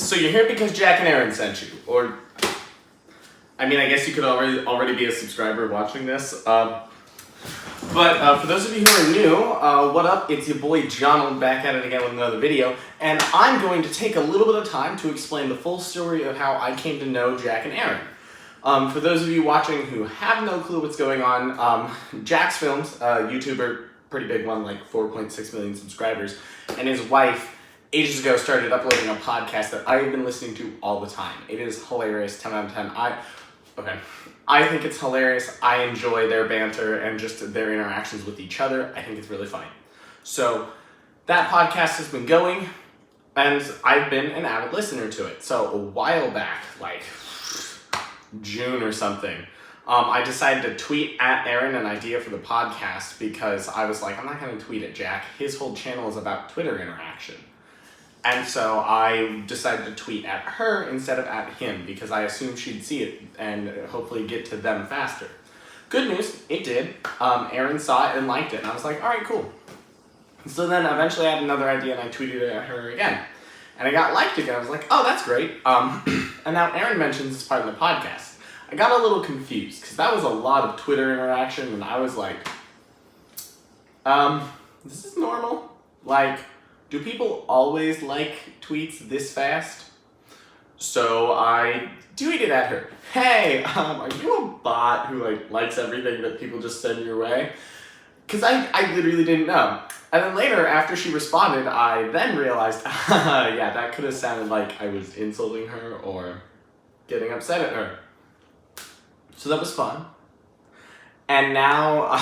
So you're here because Jack and Aaron sent you, or I mean, I guess you could already be a subscriber watching this. But for those of you who are new, what up? It's your boy Jonald back at it again with another video, and I'm going to take a little bit of time to explain the full story of how I came to know Jack and Aaron. For those of you watching who have no clue what's going on, Jack's Films, a YouTuber, pretty big one, like 4.6 million subscribers, and his wife ages ago started uploading a podcast that I've been listening to all the time. It is hilarious, 10 out of 10. I think it's hilarious. I enjoy their banter and just their interactions with each other. I think it's really funny. So that podcast has been going, and I've been an avid listener to it. So a while back, like June or something, I decided to tweet at Aaron an idea for the podcast because I was like, I'm not going to tweet at Jack. His whole channel is about Twitter interaction. And so I decided to tweet at her instead of at him because I assumed she'd see it and hopefully get to them faster. Good news, it did. Aaron saw it and liked it, and I was like, all right, cool. So then eventually I had another idea and I tweeted it at her again. And I got liked again. I was like, oh, that's great. And now Aaron mentions this part of the podcast. I got a little confused because that was a lot of Twitter interaction, and I was like, this is normal? Like, do people always like tweets this fast? So I tweeted at her, hey, are you a bot who likes everything that people just send your way? Because I literally didn't know. And then later, after she responded, I then realized, yeah, that could have sounded like I was insulting her or getting upset at her. So that was fun. And now,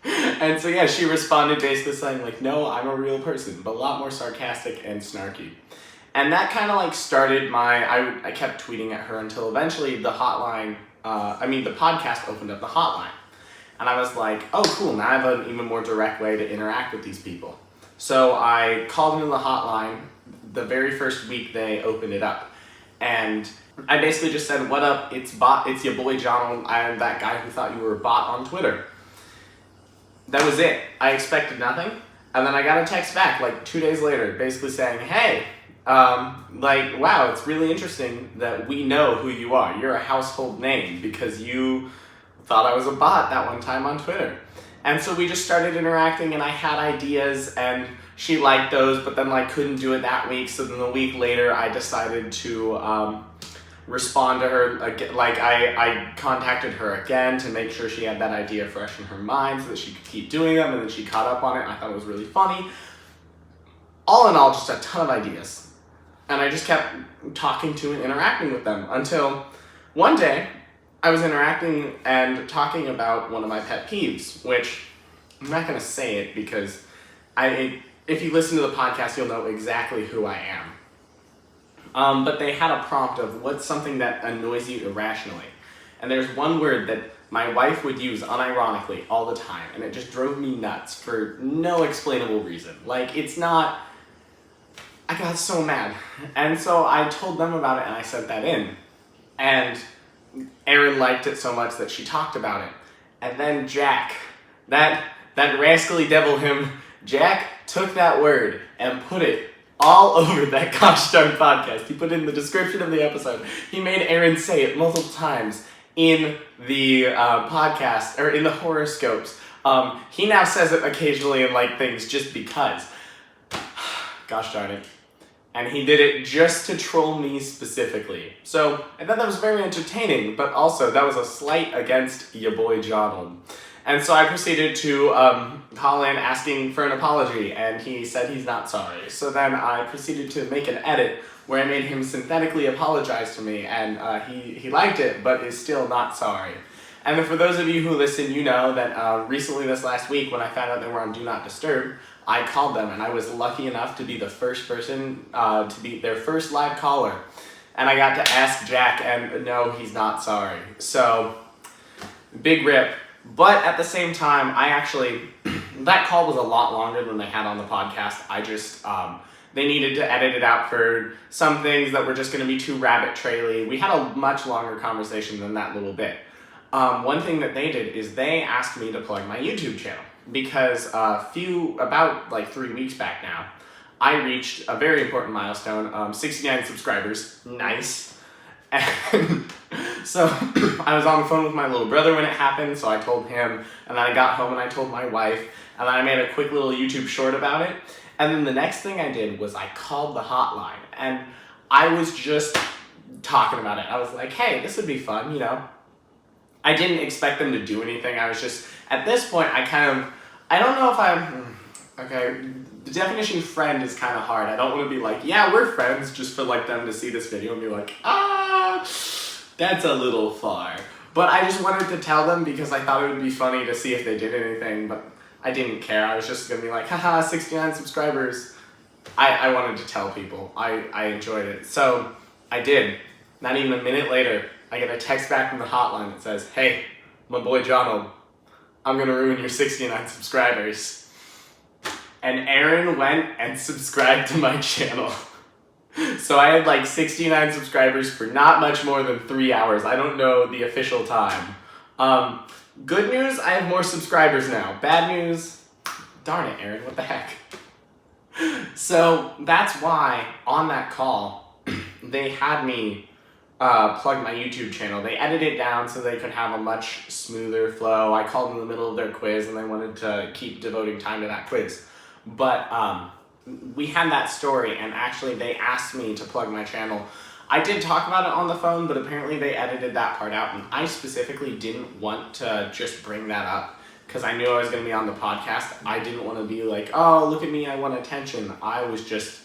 and so yeah, she responded basically saying like, no, I'm a real person, but a lot more sarcastic and snarky. And that kind of started I kept tweeting at her until eventually the hotline, the podcast opened up the hotline. And I was like, oh cool, now I have an even more direct way to interact with these people. So I called into the hotline the very first week they opened it up. And I basically just said, what up, it's your boy Jonald, I am that guy who thought you were a bot on Twitter. That was it. I expected nothing. And then I got a text back 2 days later basically saying, hey, wow, it's really interesting that we know who you are. You're a household name because you thought I was a bot that one time on Twitter. And so we just started interacting, and I had ideas, and she liked those, but then couldn't do it that week. So then a week later, I decided to respond to her. I contacted her again to make sure she had that idea fresh in her mind so that she could keep doing them, and then she caught up on it, and I thought it was really funny. All in all, just a ton of ideas. And I just kept talking to and interacting with them until one day I was interacting and talking about one of my pet peeves, which I'm not going to say it because if you listen to the podcast, you'll know exactly who I am. But they had a prompt of what's something that annoys you irrationally. And there's one word that my wife would use unironically all the time, and it just drove me nuts for no explainable reason. I got so mad. And so I told them about it and I sent that in. And Aaron liked it so much that she talked about it. And then Jack, that rascally devil Jack took that word and put it all over that gosh darn podcast. He put it in the description of the episode. He made Aaron say it multiple times in the podcast, or in the horoscopes. He now says it occasionally in things just because. Gosh darn it. And he did it just to troll me specifically. So I thought that was very entertaining, but also that was a slight against your boy Jonald. And so I proceeded to call in asking for an apology, and he said he's not sorry. So then I proceeded to make an edit where I made him synthetically apologize to me, and he liked it, but is still not sorry. And then for those of you who listen, you know that recently this last week when I found out they were on Do Not Disturb, I called them, and I was lucky enough to be the first person to be their first live caller. And I got to ask Jack, and no, he's not sorry. So, big rip. But at the same time, that call was a lot longer than they had on the podcast. They needed to edit it out for some things that were just going to be too rabbit traily. We had a much longer conversation than that little bit. One thing that they did is they asked me to plug my YouTube channel. Because about 3 weeks back now, I reached a very important milestone, 69 subscribers. Nice. And so I was on the phone with my little brother when it happened, so I told him, and then I got home and I told my wife, and then I made a quick little YouTube short about it. And then the next thing I did was I called the hotline, and I was just talking about it. I was like, hey, this would be fun, you know. I didn't expect them to do anything. I was just, at this point, I don't know if okay, the definition of friend is kind of hard. I don't want to be like, yeah, we're friends, just for like them to see this video and be like, that's a little far. But I just wanted to tell them because I thought it would be funny to see if they did anything, but I didn't care. I was just gonna be like, haha, 69 subscribers. I wanted to tell people. I enjoyed it. So I did. Not even a minute later, I get a text back from the hotline that says, hey, my boy Jono, I'm gonna ruin your 69 subscribers. And Aaron went and subscribed to my channel. So I had like 69 subscribers for not much more than 3 hours. I don't know the official time. Good news, I have more subscribers now. Bad news, darn it, Aaron, what the heck? So that's why on that call, they had me plug my YouTube channel. They edited it down so they could have a much smoother flow. I called in the middle of their quiz and they wanted to keep devoting time to that quiz. But we had that story, and actually they asked me to plug my channel. I did talk about it on the phone, but apparently they edited that part out, and I specifically didn't want to just bring that up because I knew I was going to be on the podcast. I didn't want to be like, oh, look at me, I want attention. I was just,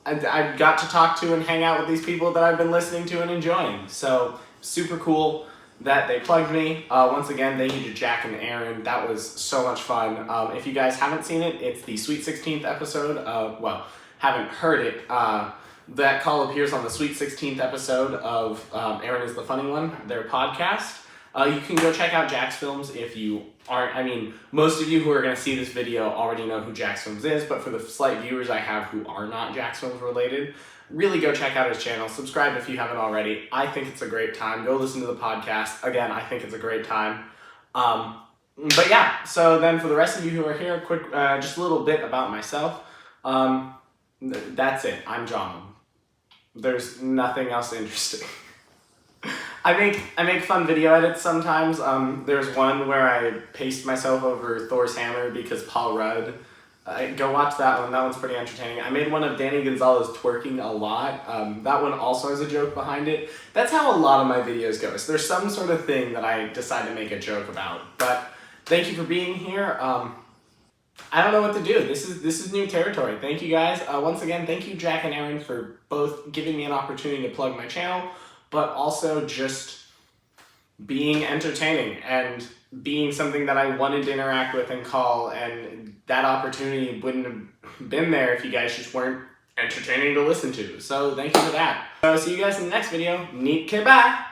I got to talk to and hang out with these people that I've been listening to and enjoying. So super cool that they plugged me. Once again, thank you to Jack and Aaron. That was so much fun. If you guys haven't seen it, it's the Sweet 16th episode. Well, haven't heard it. That call appears on the Sweet 16th episode of Aaron is the Funny One, their podcast. You can go check out Jack's Films if you aren't, I mean, most of you who are going to see this video already know who Jack's Films is, but for the slight viewers I have who are not Jack's Films related, really go check out his channel. Subscribe if you haven't already. I think it's a great time. Go listen to the podcast. Again, I think it's a great time. But yeah, so then for the rest of you who are here, quick, just a little bit about myself. That's it. I'm John. There's nothing else interesting. I make fun video edits sometimes. There's one where I paste myself over Thor's hammer because Paul Rudd. Go watch that one. That one's pretty entertaining. I made one of Danny Gonzalez twerking a lot. That one also has a joke behind it. That's how a lot of my videos go. So there's some sort of thing that I decide to make a joke about. But thank you for being here. I don't know what to do. This is new territory. Thank you guys. Once again, thank you Jack and Aaron for both giving me an opportunity to plug my channel, but also just being entertaining and being something that I wanted to interact with and call, and that opportunity wouldn't have been there if you guys just weren't entertaining to listen to. So thank you for that. So see you guys in the next video. Neat kid, bye!